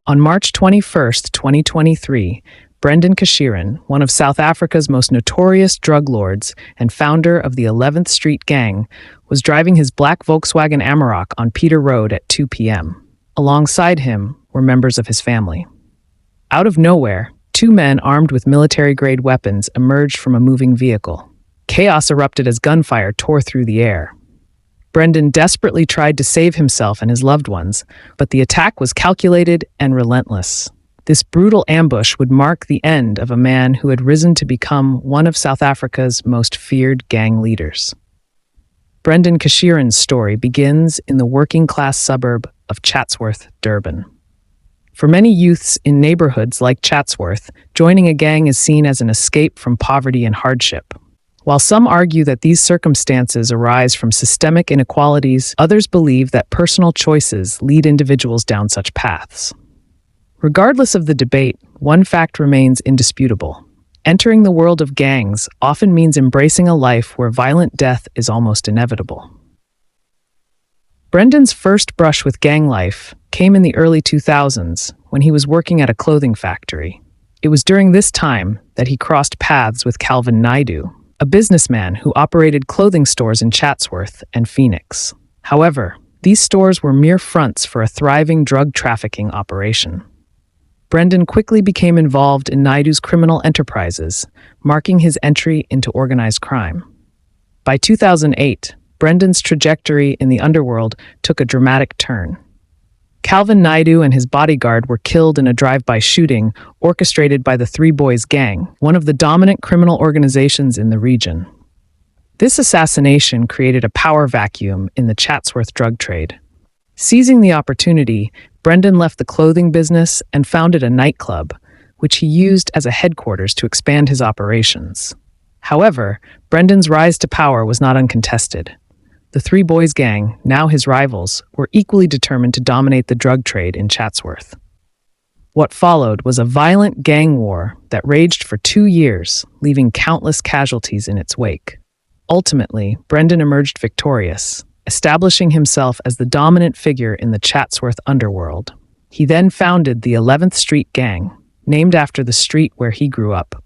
On March 21, 2023, Brendan Kiran, one of South Africa's most notorious drug lords and founder of the 11th Street Gang, was driving his black Volkswagen Amarok on Peter Road at 2 p.m. Alongside him were members of his family. Out of nowhere, two men armed with military-grade weapons emerged from a moving vehicle. Chaos erupted as gunfire tore through the air. Brendan desperately tried to save himself and his loved ones, but the attack was calculated and relentless. This brutal ambush would mark the end of a man who had risen to become one of South Africa's most feared gang leaders. Brendan Kiran's story begins in the working-class suburb of Chatsworth, Durban. For many youths in neighborhoods like Chatsworth, joining a gang is seen as an escape from poverty and hardship. While some argue that these circumstances arise from systemic inequalities, others believe that personal choices lead individuals down such paths. Regardless of the debate, one fact remains indisputable. Entering the world of gangs often means embracing a life where violent death is almost inevitable. Brendan's first brush with gang life came in the early 2000s when he was working at a clothing factory. It was during this time that he crossed paths with Calvin Naidu, a businessman who operated clothing stores in Chatsworth and Phoenix. However, these stores were mere fronts for a thriving drug trafficking operation. Brendan quickly became involved in Naidu's criminal enterprises, marking his entry into organized crime. By 2008, Brendan's trajectory in the underworld took a dramatic turn. Calvin Naidu and his bodyguard were killed in a drive-by shooting orchestrated by the Three Boys Gang, one of the dominant criminal organizations in the region. This assassination created a power vacuum in the Chatsworth drug trade. Seizing the opportunity, Brendan left the clothing business and founded a nightclub, which he used as a headquarters to expand his operations. However, Brendan's rise to power was not uncontested. The Three Boys Gang, now his rivals, were equally determined to dominate the drug trade in Chatsworth. What followed was a violent gang war that raged for 2 years, leaving countless casualties in its wake. Ultimately, Brendan emerged victorious, establishing himself as the dominant figure in the Chatsworth underworld. He then founded the 11th Street Gang, named after the street where he grew up.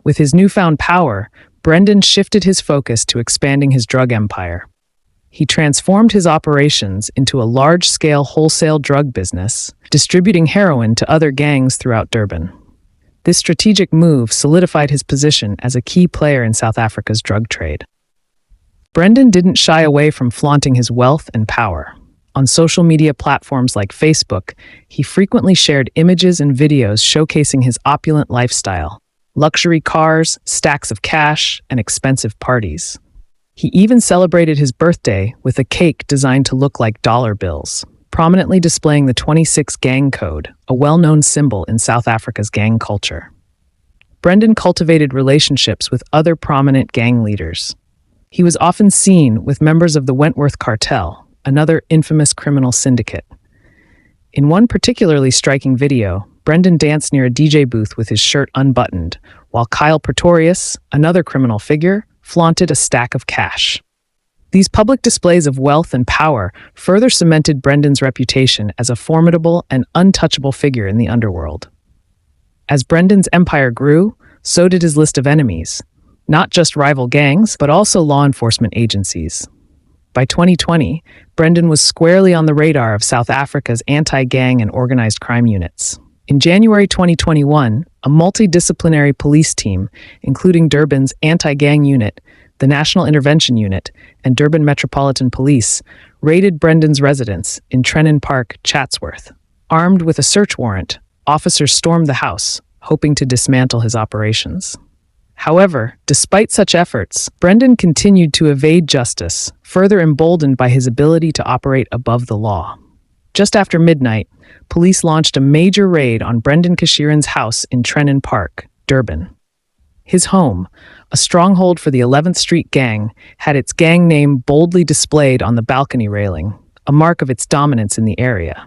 With his newfound power, Brendan shifted his focus to expanding his drug empire. He transformed his operations into a large-scale wholesale drug business, distributing heroin to other gangs throughout Durban. This strategic move solidified his position as a key player in South Africa's drug trade. Brendan didn't shy away from flaunting his wealth and power. On social media platforms like Facebook, he frequently shared images and videos showcasing his opulent lifestyle, luxury cars, stacks of cash, and expensive parties. He even celebrated his birthday with a cake designed to look like dollar bills, prominently displaying the 26 Gang Code, a well-known symbol in South Africa's gang culture. Brendan cultivated relationships with other prominent gang leaders. He was often seen with members of the Wentworth Cartel, another infamous criminal syndicate. In one particularly striking video, Brendan danced near a DJ booth with his shirt unbuttoned, while Kyle Pretorius, another criminal figure, flaunted a stack of cash. These public displays of wealth and power further cemented Brendan's reputation as a formidable and untouchable figure in the underworld. As Brendan's empire grew, so did his list of enemies. Not just rival gangs, but also law enforcement agencies. By 2020, Brendan was squarely on the radar of South Africa's anti-gang and organized crime units. In January 2021, a multidisciplinary police team, including Durban's anti-gang unit, the National Intervention Unit, and Durban Metropolitan Police, raided Brendan's residence in Trenton Park, Chatsworth. Armed with a search warrant, officers stormed the house, hoping to dismantle his operations. However, despite such efforts, Brendan continued to evade justice, further emboldened by his ability to operate above the law. Just after midnight, police launched a major raid on Brendan Kiran's house in Trenton Park, Durban. His home, a stronghold for the 11th Street Gang, had its gang name boldly displayed on the balcony railing, a mark of its dominance in the area.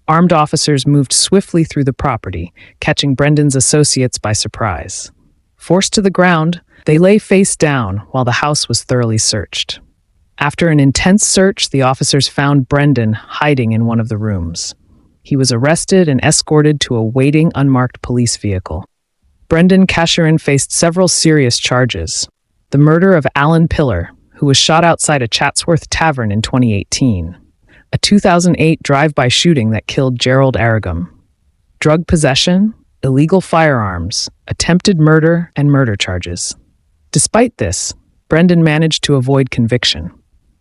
Armed officers moved swiftly through the property, catching Brendan's associates by surprise. Forced to the ground, they lay face down while the house was thoroughly searched. After an intense search, the officers found Brendan hiding in one of the rooms. He was arrested and escorted to a waiting, unmarked police vehicle. Brendan Kalicharan faced several serious charges. The murder of Alan Pillar, who was shot outside a Chatsworth tavern in 2018. A 2008 drive-by shooting that killed Gerald Aragum. Drug possession, illegal firearms, attempted murder, and murder charges. Despite this, Brendan managed to avoid conviction.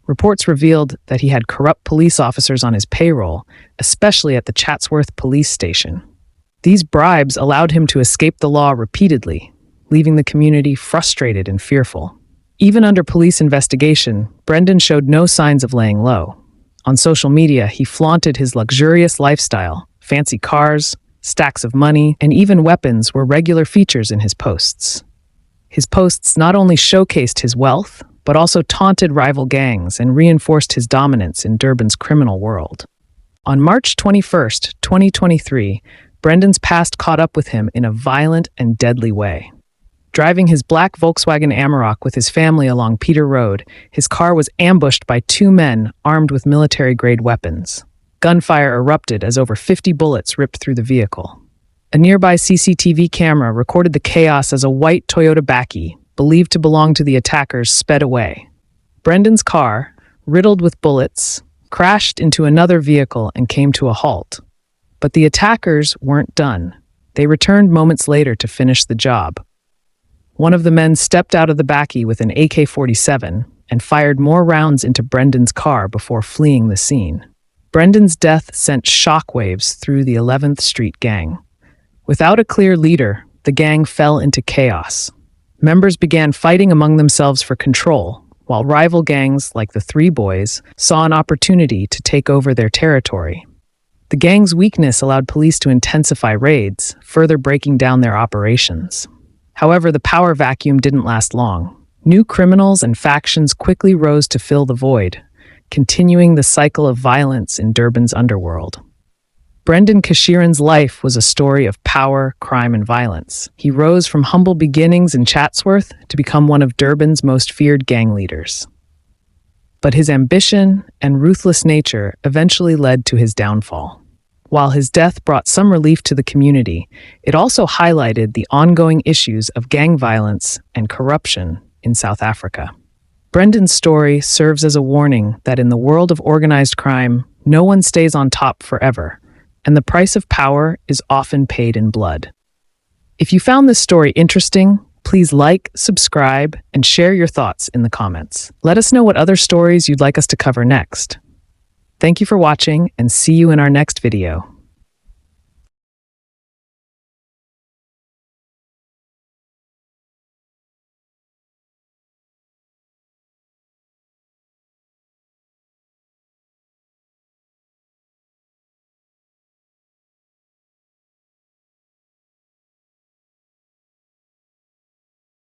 Reports revealed that he had corrupt police officers on his payroll, especially at the Chatsworth police station. These bribes allowed him to escape the law repeatedly, leaving the community frustrated and fearful. Even under police investigation, Brendan showed no signs of laying low. On social media, he flaunted his luxurious lifestyle. Fancy cars, stacks of money, and even weapons were regular features in his posts. His posts not only showcased his wealth, but also taunted rival gangs and reinforced his dominance in Durban's criminal world. On March 21, 2023, Brendan's past caught up with him in a violent and deadly way. Driving his black Volkswagen Amarok with his family along Peter Road, his car was ambushed by two men armed with military-grade weapons. Gunfire erupted as over 50 bullets ripped through the vehicle. A nearby CCTV camera recorded the chaos as a white Toyota Bakkie, believed to belong to the attackers, sped away. Brendan's car, riddled with bullets, crashed into another vehicle and came to a halt. But the attackers weren't done. They returned moments later to finish the job. One of the men stepped out of the Bakkie with an AK-47 and fired more rounds into Brendan's car before fleeing the scene. Brendan's death sent shockwaves through the 11th Street gang. Without a clear leader, the gang fell into chaos. Members began fighting among themselves for control, while rival gangs like the Three Boys saw an opportunity to take over their territory. The gang's weakness allowed police to intensify raids, further breaking down their operations. However, the power vacuum didn't last long. New criminals and factions quickly rose to fill the void, continuing the cycle of violence in Durban's underworld. Brendan Kalicharan's life was a story of power, crime, and violence. He rose from humble beginnings in Chatsworth to become one of Durban's most feared gang leaders. But his ambition and ruthless nature eventually led to his downfall. While his death brought some relief to the community, it also highlighted the ongoing issues of gang violence and corruption in South Africa. Brendan's story serves as a warning that in the world of organized crime, no one stays on top forever, and the price of power is often paid in blood. If you found this story interesting, please like, subscribe, and share your thoughts in the comments. Let us know what other stories you'd like us to cover next. Thank you for watching, and see you in our next video.